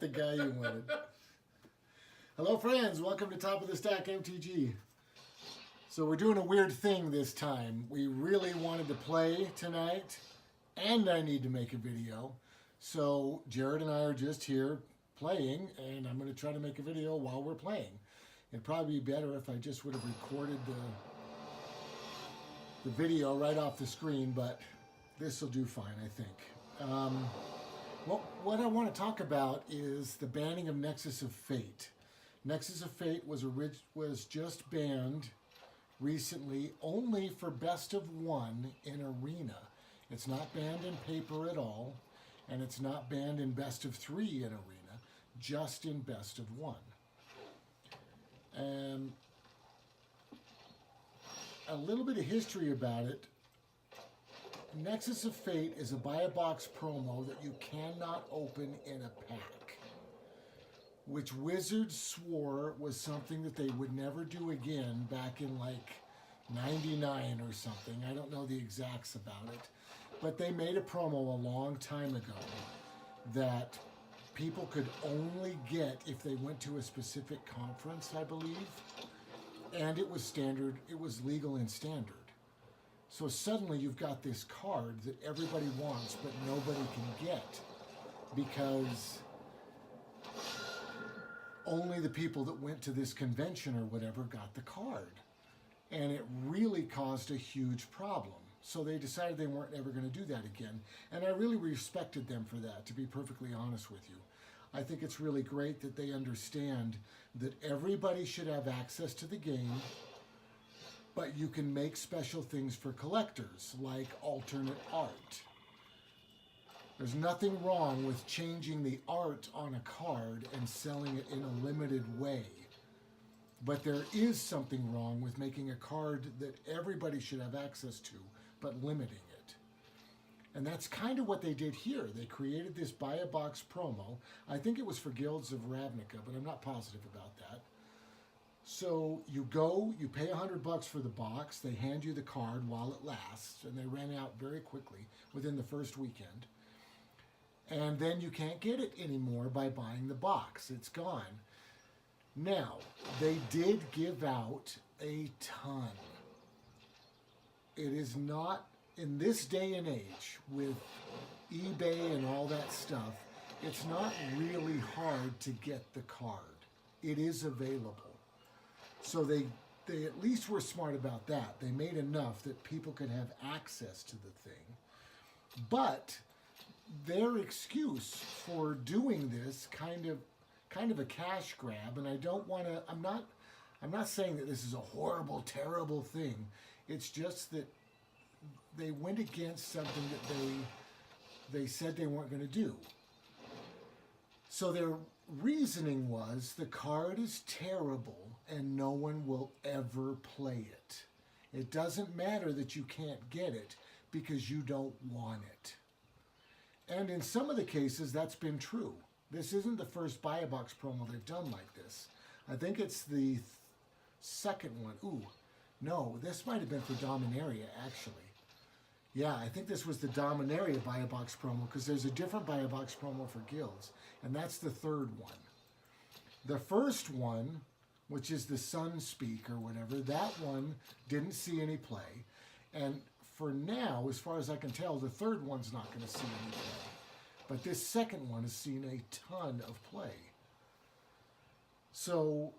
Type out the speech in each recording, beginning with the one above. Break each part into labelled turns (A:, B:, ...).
A: the guy you wanted. Hello friends, welcome to Top of the Stack MTG. So we're doing a weird thing this time. We really wanted to play tonight, and I need to make a video. So Jared and I are just here playing, and I'm going to try to make a video while we're playing. It'd probably be better if I just would have recorded the video right off the screen, but this will do fine, I think. What I want to talk about is the banning of Nexus of Fate. Nexus of Fate was just banned recently only for best of one in Arena. It's not banned in paper at all, and it's not banned in best of three in Arena, just in best of one. And a little bit of history about it. Nexus of Fate is a buy a box promo that you cannot open in a pack, which Wizards swore was something that they would never do again back in like 99 or something. I don't know the exacts about it, but they made a promo a long time ago that people could only get if they went to a specific conference, I believe, and it was standard, it was legal in standard. So suddenly you've got this card that everybody wants but nobody can get because only the people that went to this convention or whatever got the card. And it really caused a huge problem. So they decided they weren't ever going to do that again. And I really respected them for that, to be perfectly honest with you. I think it's really great that they understand that everybody should have access to the game, but you can make special things for collectors, like alternate art. There's nothing wrong with changing the art on a card and selling it in a limited way. But there is something wrong with making a card that everybody should have access to, but limiting it. And that's kind of what they did here. They created this buy a box promo. I think it was for Guilds of Ravnica, but I'm not positive about that. So you go, you pay $100 for the box, they hand you the card while it lasts, and they ran out very quickly within the first weekend. And then you can't get it anymore by buying the box. It's gone. Now, they did give out a ton. It is not, in this day and age, with eBay and all that stuff, it's not really hard to get the card. It is available. So they at least were smart about that. They made enough that people could have access to the thing. But their excuse for doing this kind of a cash grab, and I don't want to, I'm not saying that this is a horrible, terrible thing. It's just that they went against something that they said they weren't going to do. So their reasoning was the card is terrible and no one will ever play it. It doesn't matter that you can't get it because you don't want it. And in some of the cases, that's been true. This isn't the first buy a box promo they've done like this. I think it's the second one. Ooh, no, this might have been for Dominaria, actually. Yeah, I think this was the Dominaria buy a box promo because there's a different buy a box promo for guilds, and that's the third one. The first one, which is the Sun Speak or whatever, that one didn't see any play. And for now, as far as I can tell, the third one's not going to see any play. But this second one has seen a ton of play. So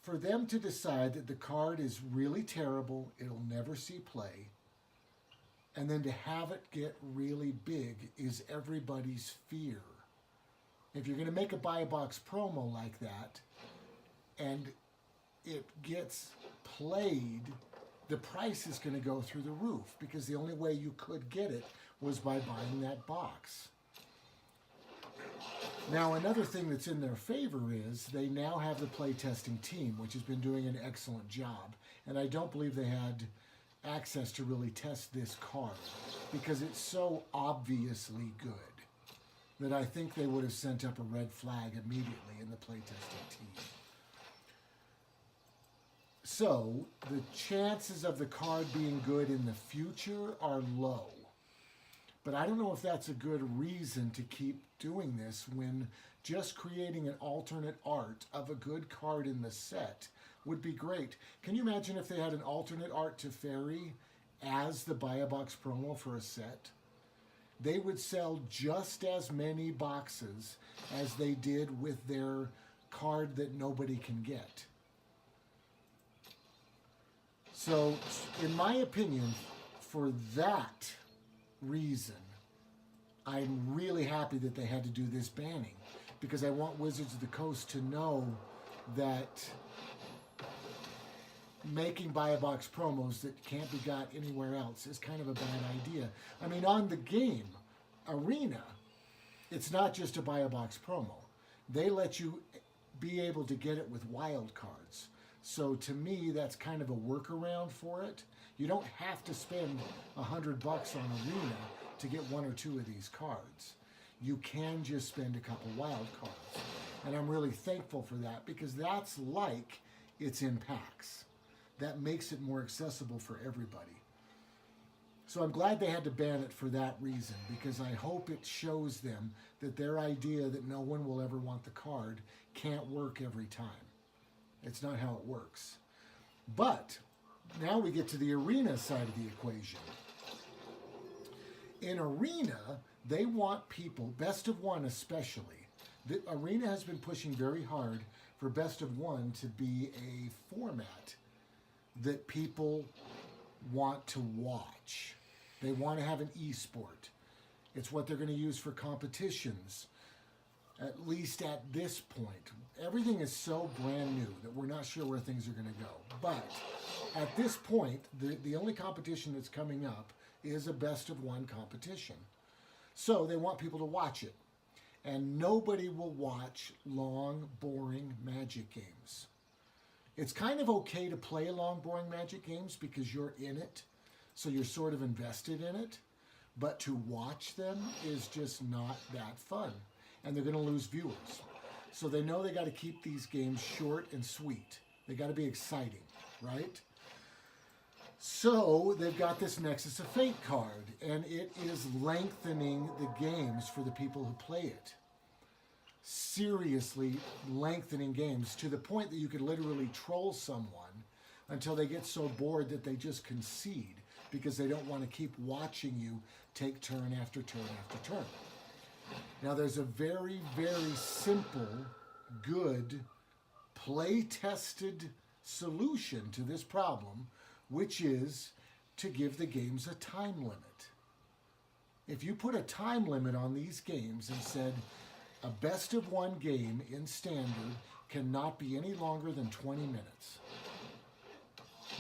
A: for them to decide that the card is really terrible, it'll never see play, and then to have it get really big is everybody's fear. If you're going to make a buy a box promo like that and it gets played, the price is going to go through the roof because the only way you could get it was by buying that box. Now, another thing that's in their favor is they now have the playtesting team, which has been doing an excellent job. And I don't believe they had access to really test this card because it's so obviously good that I think they would have sent up a red flag immediately in the playtesting team. So the chances of the card being good in the future are low. But I don't know if that's a good reason to keep doing this when just creating an alternate art of a good card in the set would be great. Can you imagine if they had an alternate art to Fairy as the buy a box promo for a set? They would sell just as many boxes as they did with their card that nobody can get. So, in my opinion, for that reason, I'm really happy that they had to do this banning, because I want Wizards of the Coast to know that making buy-a-box promos that can't be got anywhere else is kind of a bad idea. I mean, on the game, Arena, it's not just a buy-a-box promo. They let you be able to get it with wild cards. So to me, that's kind of a workaround for it. You don't have to spend $100 on Arena to get one or two of these cards. You can just spend a couple wild cards. And I'm really thankful for that, because that's like it's in packs. That makes it more accessible for everybody. So I'm glad they had to ban it for that reason, because I hope it shows them that their idea that no one will ever want the card can't work every time. It's not how it works. But now we get to the Arena side of the equation. In Arena, they want people, best of one especially. The Arena has been pushing very hard for best of one to be a format that people want to watch. They want to have an e-sport. It's what they're going to use for competitions, at least at this point. Everything is so brand new that we're not sure where things are going to go. But at this point, the only competition that's coming up is a best of one competition. So they want people to watch it. And nobody will watch long, boring Magic games. It's kind of okay to play long, boring Magic games because you're in it, so you're sort of invested in it. But to watch them is just not that fun, and they're going to lose viewers. So they know they got to keep these games short and sweet. They got to be exciting, right? So they've got this Nexus of Fate card, and it is lengthening the games for the people who play it. Seriously lengthening games to the point that you could literally troll someone until they get so bored that they just concede because they don't want to keep watching you take turn after turn after turn. Now there's a very, very simple, good, play-tested solution to this problem, which is to give the games a time limit. If you put a time limit on these games and said, a best of one game in Standard cannot be any longer than 20 minutes.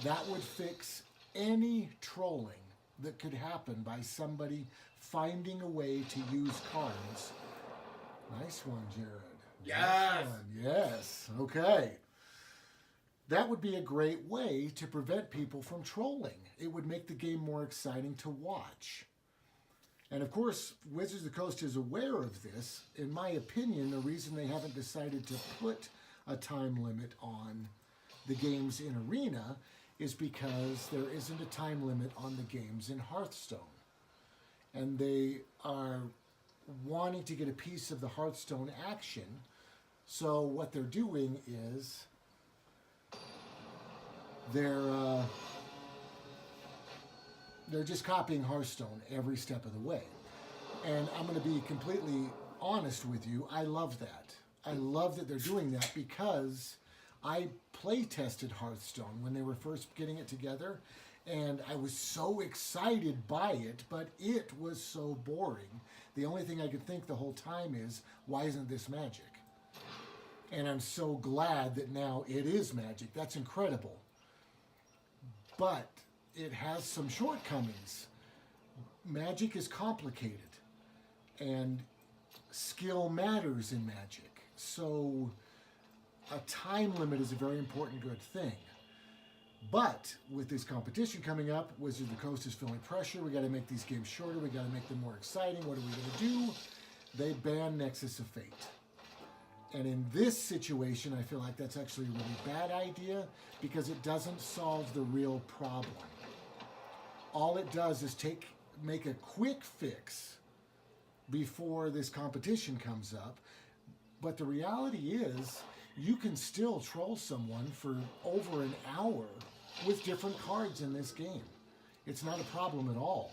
A: That would fix any trolling that could happen by somebody finding a way to use cards. Nice one, Jared.
B: Yes.
A: Nice one. Yes. Okay. That would be a great way to prevent people from trolling. It would make the game more exciting to watch. And of course, Wizards of the Coast is aware of this. In my opinion, the reason they haven't decided to put a time limit on the games in Arena is because there isn't a time limit on the games in Hearthstone. And they are wanting to get a piece of the Hearthstone action. So what they're doing is they're just copying Hearthstone every step of the way. And I'm going to be completely honest with you. I love that. I love that they're doing that because I play tested Hearthstone when they were first getting it together. And I was so excited by it, but it was so boring. The only thing I could think the whole time is, why isn't this Magic? And I'm so glad that now it is Magic. That's incredible. But it has some shortcomings. Magic is complicated, and skill matters in Magic. So a time limit is a very important good thing. But with this competition coming up, Wizards of the Coast is feeling pressure. We got to make these games shorter. We got to make them more exciting. What are we going to do? They ban Nexus of Fate. And in this situation, I feel like that's actually a really bad idea because it doesn't solve the real problem. All it does is take make a quick fix before this competition comes up. But the reality is, you can still troll someone for over an hour with different cards in this game. It's not a problem at all.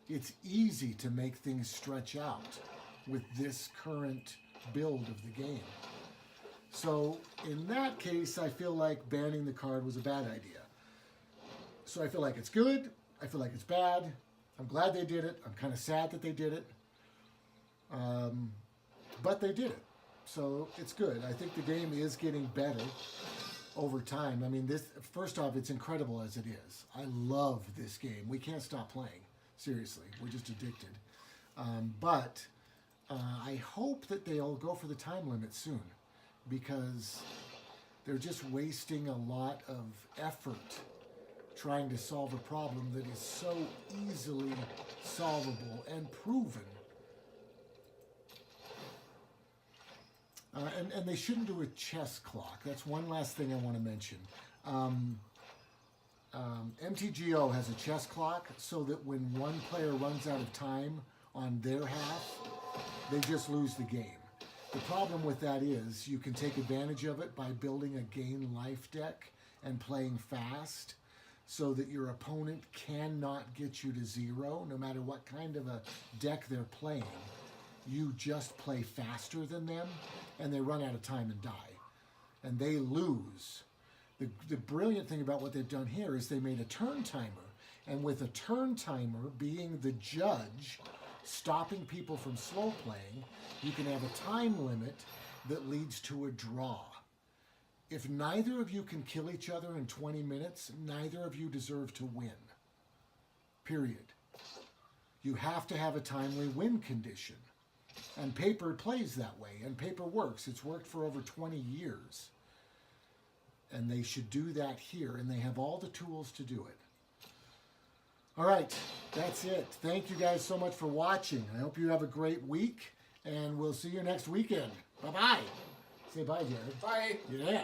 A: It's easy to make things stretch out with this current build of the game. So in that case, I feel like banning the card was a bad idea. So I feel like it's good. I feel like it's bad. I'm glad they did it. I'm kind of sad that they did it. But they did it. So it's good. I think the game is getting better over time. I mean, this, first off, it's incredible as it is. I love this game. We can't stop playing. Seriously. We're just addicted. But I hope that they'll go for the time limit soon, because they're just wasting a lot of effort trying to solve a problem that is so easily solvable and proven. And they shouldn't do a chess clock. That's one last thing I want to mention. MTGO has a chess clock so that when one player runs out of time on their half, they just lose the game. The problem with that is you can take advantage of it by building a gain life deck and playing fast so that your opponent cannot get you to zero no matter what kind of a deck they're playing. You just play faster than them and they run out of time and die. And they lose. The brilliant thing about what they've done here is they made a turn timer. And with a turn timer being the judge, stopping people from slow playing, you can have a time limit that leads to a draw. If neither of you can kill each other in 20 minutes, neither of you deserve to win. Period. You have to have a timely win condition. And paper plays that way, and paper works. It's worked for over 20 years. And they should do that here, and they have all the tools to do it. All right, that's it. Thank you guys so much for watching. I hope you have a great week, and we'll see you next weekend. Bye-bye. Say bye, Jared.
B: Bye.
A: Yeah.